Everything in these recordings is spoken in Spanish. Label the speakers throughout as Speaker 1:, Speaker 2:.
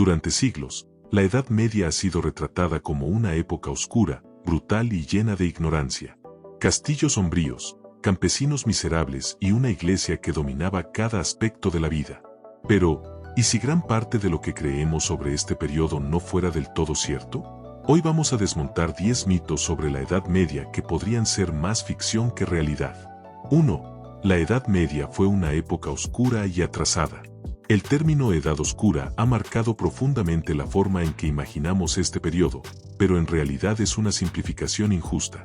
Speaker 1: Durante siglos, la Edad Media ha sido retratada como una época oscura, brutal y llena de ignorancia. Castillos sombríos, campesinos miserables y una iglesia que dominaba cada aspecto de la vida. Pero, ¿y si gran parte de lo que creemos sobre este periodo no fuera del todo cierto? Hoy vamos a desmontar 10 mitos sobre la Edad Media que podrían ser más ficción que realidad. 1. La Edad Media fue una época oscura y atrasada. El término Edad Oscura ha marcado profundamente la forma en que imaginamos este periodo, pero en realidad es una simplificación injusta.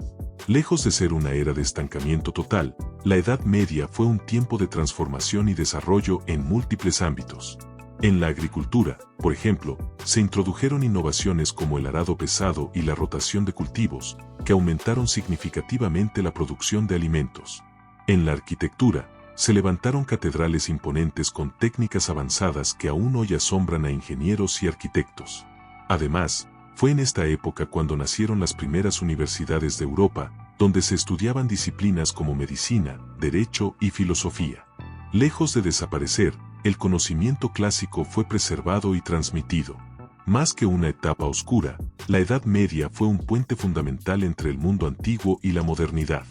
Speaker 1: Lejos de ser una era de estancamiento total, la Edad Media fue un tiempo de transformación y desarrollo en múltiples ámbitos. En la agricultura, por ejemplo, se introdujeron innovaciones como el arado pesado y la rotación de cultivos, que aumentaron significativamente la producción de alimentos. En la arquitectura, se levantaron catedrales imponentes con técnicas avanzadas que aún hoy asombran a ingenieros y arquitectos. Además, fue en esta época cuando nacieron las primeras universidades de Europa, donde se estudiaban disciplinas como medicina, derecho y filosofía. Lejos de desaparecer, el conocimiento clásico fue preservado y transmitido. Más que una etapa oscura, la Edad Media fue un puente fundamental entre el mundo antiguo y la modernidad.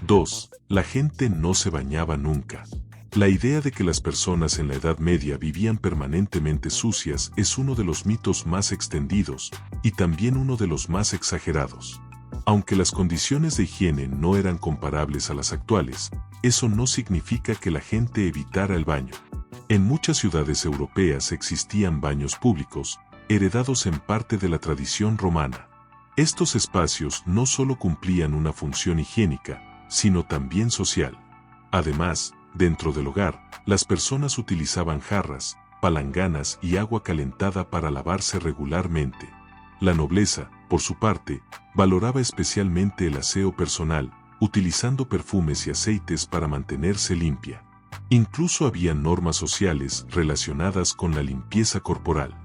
Speaker 1: 2. La gente no se bañaba nunca. La idea de que las personas en la Edad Media vivían permanentemente sucias es uno de los mitos más extendidos, y también uno de los más exagerados. Aunque las condiciones de higiene no eran comparables a las actuales, eso no significa que la gente evitara el baño. En muchas ciudades europeas existían baños públicos, heredados en parte de la tradición romana. Estos espacios no solo cumplían una función higiénica, sino también social. Además, dentro del hogar, las personas utilizaban jarras, palanganas y agua calentada para lavarse regularmente. La nobleza, por su parte, valoraba especialmente el aseo personal, utilizando perfumes y aceites para mantenerse limpia. Incluso había normas sociales relacionadas con la limpieza corporal.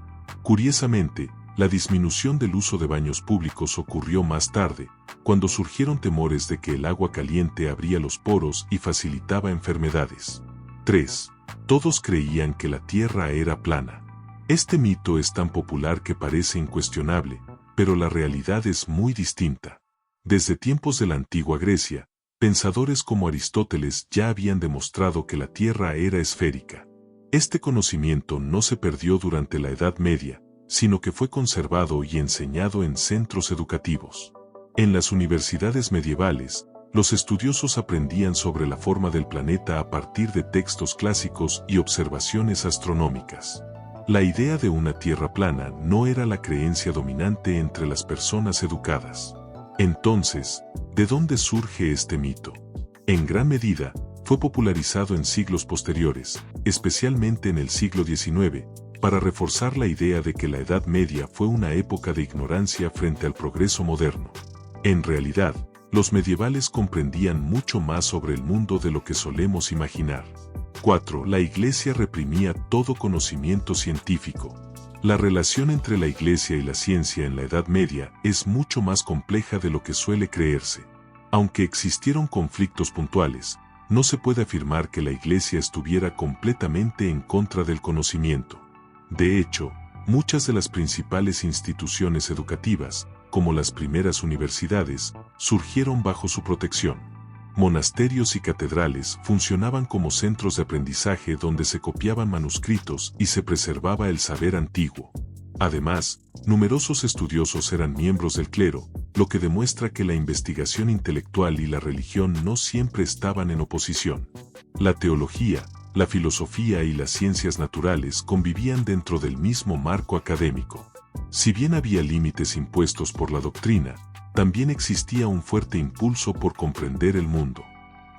Speaker 1: Curiosamente, la disminución del uso de baños públicos ocurrió más tarde, cuando surgieron temores de que el agua caliente abría los poros y facilitaba enfermedades. 3. Todos creían que la Tierra era plana. Este mito es tan popular que parece incuestionable, pero la realidad es muy distinta. Desde tiempos de la antigua Grecia, pensadores como Aristóteles ya habían demostrado que la Tierra era esférica. Este conocimiento no se perdió durante la Edad Media, sino que fue conservado y enseñado en centros educativos. En las universidades medievales, los estudiosos aprendían sobre la forma del planeta a partir de textos clásicos y observaciones astronómicas. La idea de una Tierra plana no era la creencia dominante entre las personas educadas. Entonces, ¿de dónde surge este mito? En gran medida, fue popularizado en siglos posteriores, especialmente en el siglo XIX, para reforzar la idea de que la Edad Media fue una época de ignorancia frente al progreso moderno. En realidad, los medievales comprendían mucho más sobre el mundo de lo que solemos imaginar. 4. La Iglesia reprimía todo conocimiento científico. La relación entre la Iglesia y la ciencia en la Edad Media es mucho más compleja de lo que suele creerse. Aunque existieron conflictos puntuales, no se puede afirmar que la Iglesia estuviera completamente en contra del conocimiento. De hecho, muchas de las principales instituciones educativas, como las primeras universidades, surgieron bajo su protección. Monasterios y catedrales funcionaban como centros de aprendizaje donde se copiaban manuscritos y se preservaba el saber antiguo. Además, numerosos estudiosos eran miembros del clero, lo que demuestra que la investigación intelectual y la religión no siempre estaban en oposición. La teología, la filosofía y las ciencias naturales convivían dentro del mismo marco académico. Si bien había límites impuestos por la doctrina, también existía un fuerte impulso por comprender el mundo.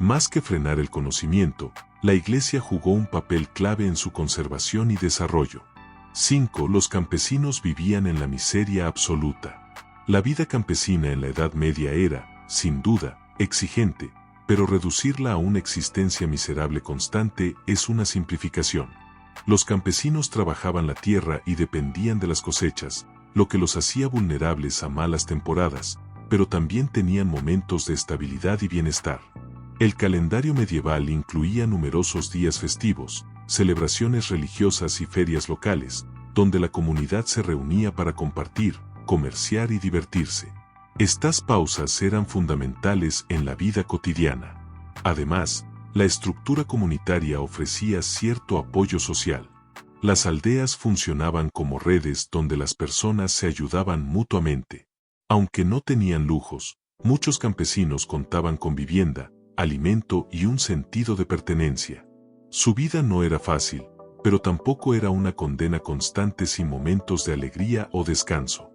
Speaker 1: Más que frenar el conocimiento, la Iglesia jugó un papel clave en su conservación y desarrollo. 5. Los campesinos vivían en la miseria absoluta. La vida campesina en la Edad Media era, sin duda, exigente, pero reducirla a una existencia miserable constante es una simplificación. Los campesinos trabajaban la tierra y dependían de las cosechas, lo que los hacía vulnerables a malas temporadas, pero también tenían momentos de estabilidad y bienestar. El calendario medieval incluía numerosos días festivos, celebraciones religiosas y ferias locales, donde la comunidad se reunía para compartir, comerciar y divertirse. Estas pausas eran fundamentales en la vida cotidiana. Además, la estructura comunitaria ofrecía cierto apoyo social. Las aldeas funcionaban como redes donde las personas se ayudaban mutuamente. Aunque no tenían lujos, muchos campesinos contaban con vivienda, alimento y un sentido de pertenencia. Su vida no era fácil, pero tampoco era una condena constante sin momentos de alegría o descanso.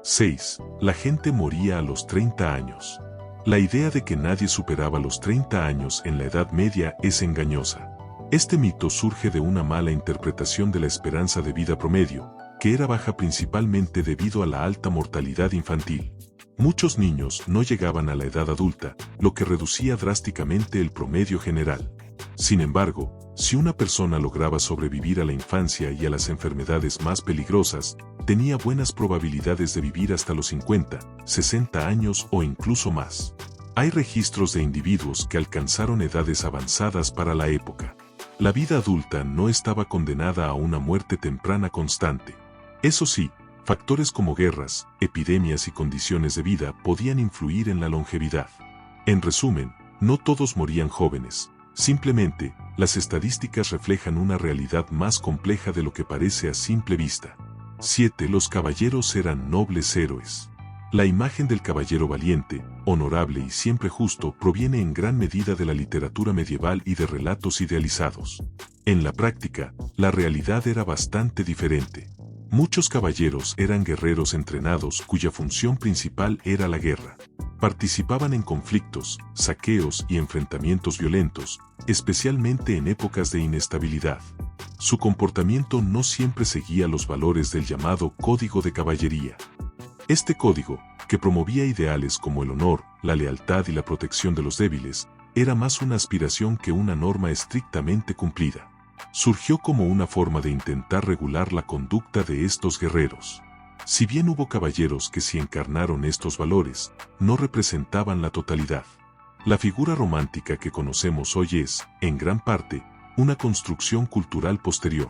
Speaker 1: 6. La gente moría a los 30 años. La idea de que nadie superaba los 30 años en la Edad Media es engañosa. Este mito surge de una mala interpretación de la esperanza de vida promedio, que era baja principalmente debido a la alta mortalidad infantil. Muchos niños no llegaban a la edad adulta, lo que reducía drásticamente el promedio general. Sin embargo, si una persona lograba sobrevivir a la infancia y a las enfermedades más peligrosas, tenía buenas probabilidades de vivir hasta los 50, 60 años o incluso más. Hay registros de individuos que alcanzaron edades avanzadas para la época. La vida adulta no estaba condenada a una muerte temprana constante. Eso sí, factores como guerras, epidemias y condiciones de vida podían influir en la longevidad. En resumen, no todos morían jóvenes. Simplemente, las estadísticas reflejan una realidad más compleja de lo que parece a simple vista. 7. Los caballeros eran nobles héroes. La imagen del caballero valiente, honorable y siempre justo proviene en gran medida de la literatura medieval y de relatos idealizados. En la práctica, la realidad era bastante diferente. Muchos caballeros eran guerreros entrenados cuya función principal era la guerra. Participaban en conflictos, saqueos y enfrentamientos violentos, especialmente en épocas de inestabilidad. Su comportamiento no siempre seguía los valores del llamado Código de Caballería. Este código, que promovía ideales como el honor, la lealtad y la protección de los débiles, era más una aspiración que una norma estrictamente cumplida. Surgió como una forma de intentar regular la conducta de estos guerreros. Si bien hubo caballeros que sí encarnaron estos valores, no representaban la totalidad. La figura romántica que conocemos hoy es, en gran parte, una construcción cultural posterior.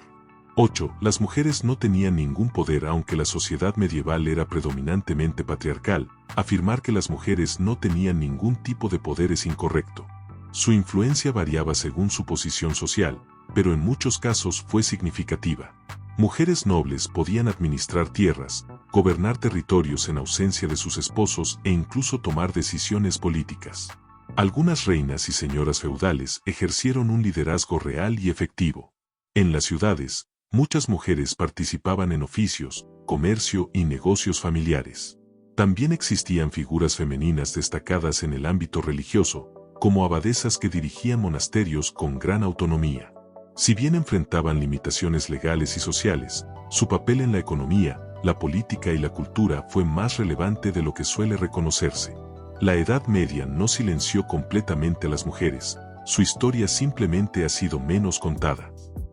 Speaker 1: 8. Las mujeres no tenían ningún poder aunque la sociedad medieval era predominantemente patriarcal. Afirmar que las mujeres no tenían ningún tipo de poder es incorrecto. Su influencia variaba según su posición social, pero en muchos casos fue significativa. Mujeres nobles podían administrar tierras, gobernar territorios en ausencia de sus esposos e incluso tomar decisiones políticas. Algunas reinas y señoras feudales ejercieron un liderazgo real y efectivo. En las ciudades, muchas mujeres participaban en oficios, comercio y negocios familiares. También existían figuras femeninas destacadas en el ámbito religioso, como abadesas que dirigían monasterios con gran autonomía. Si bien enfrentaban limitaciones legales y sociales, su papel en la economía, la política y la cultura fue más relevante de lo que suele reconocerse. La Edad Media no silenció completamente a las mujeres, su historia simplemente ha sido menos contada.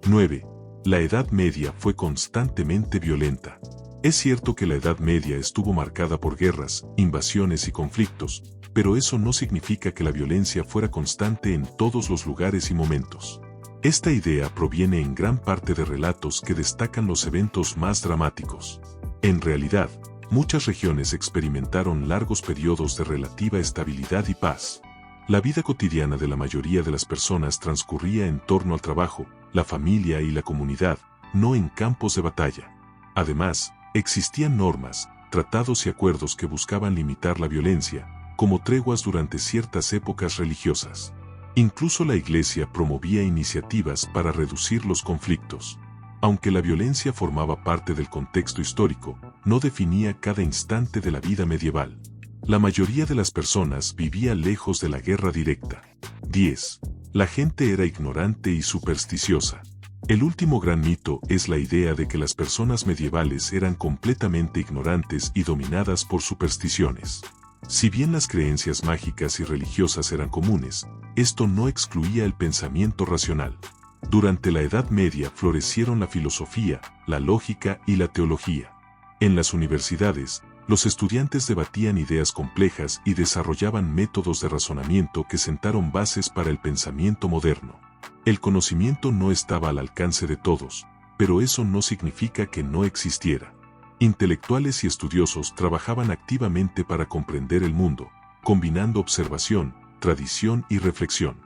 Speaker 1: 9. La Edad Media fue constantemente violenta. Es cierto que la Edad Media estuvo marcada por guerras, invasiones y conflictos, pero eso no significa que la violencia fuera constante en todos los lugares y momentos. Esta idea proviene en gran parte de relatos que destacan los eventos más dramáticos. En realidad, muchas regiones experimentaron largos periodos de relativa estabilidad y paz. La vida cotidiana de la mayoría de las personas transcurría en torno al trabajo, la familia y la comunidad, no en campos de batalla. Además, existían normas, tratados y acuerdos que buscaban limitar la violencia, como treguas durante ciertas épocas religiosas. Incluso la Iglesia promovía iniciativas para reducir los conflictos. Aunque la violencia formaba parte del contexto histórico, no definía cada instante de la vida medieval. La mayoría de las personas vivía lejos de la guerra directa. 10. La gente era ignorante y supersticiosa. El último gran mito es la idea de que las personas medievales eran completamente ignorantes y dominadas por supersticiones. Si bien las creencias mágicas y religiosas eran comunes, esto no excluía el pensamiento racional. Durante la Edad Media florecieron la filosofía, la lógica y la teología. En las universidades, los estudiantes debatían ideas complejas y desarrollaban métodos de razonamiento que sentaron bases para el pensamiento moderno. El conocimiento no estaba al alcance de todos, pero eso no significa que no existiera. Intelectuales y estudiosos trabajaban activamente para comprender el mundo, combinando observación, tradición y reflexión.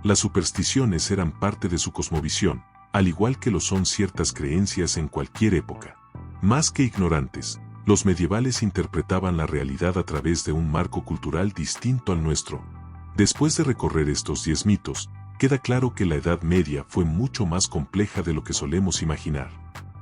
Speaker 1: Las supersticiones eran parte de su cosmovisión, al igual que lo son ciertas creencias en cualquier época. Más que ignorantes, los medievales interpretaban la realidad a través de un marco cultural distinto al nuestro. Después de recorrer estos 10 mitos, queda claro que la Edad Media fue mucho más compleja de lo que solemos imaginar.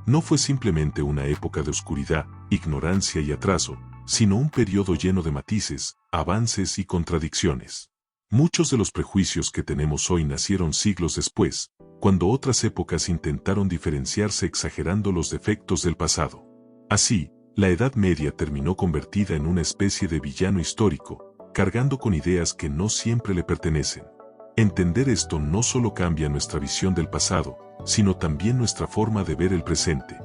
Speaker 1: No fue simplemente una época de oscuridad, ignorancia y atraso, sino un periodo lleno de matices, avances y contradicciones. Muchos de los prejuicios que tenemos hoy nacieron siglos después, cuando otras épocas intentaron diferenciarse exagerando los defectos del pasado. Así, la Edad Media terminó convertida en una especie de villano histórico, cargando con ideas que no siempre le pertenecen. Entender esto no solo cambia nuestra visión del pasado, sino también nuestra forma de ver el presente.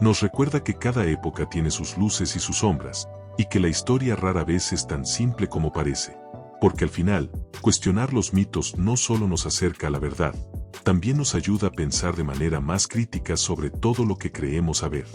Speaker 1: Nos recuerda que cada época tiene sus luces y sus sombras, y que la historia rara vez es tan simple como parece. Porque al final, cuestionar los mitos no solo nos acerca a la verdad, también nos ayuda a pensar de manera más crítica sobre todo lo que creemos saber.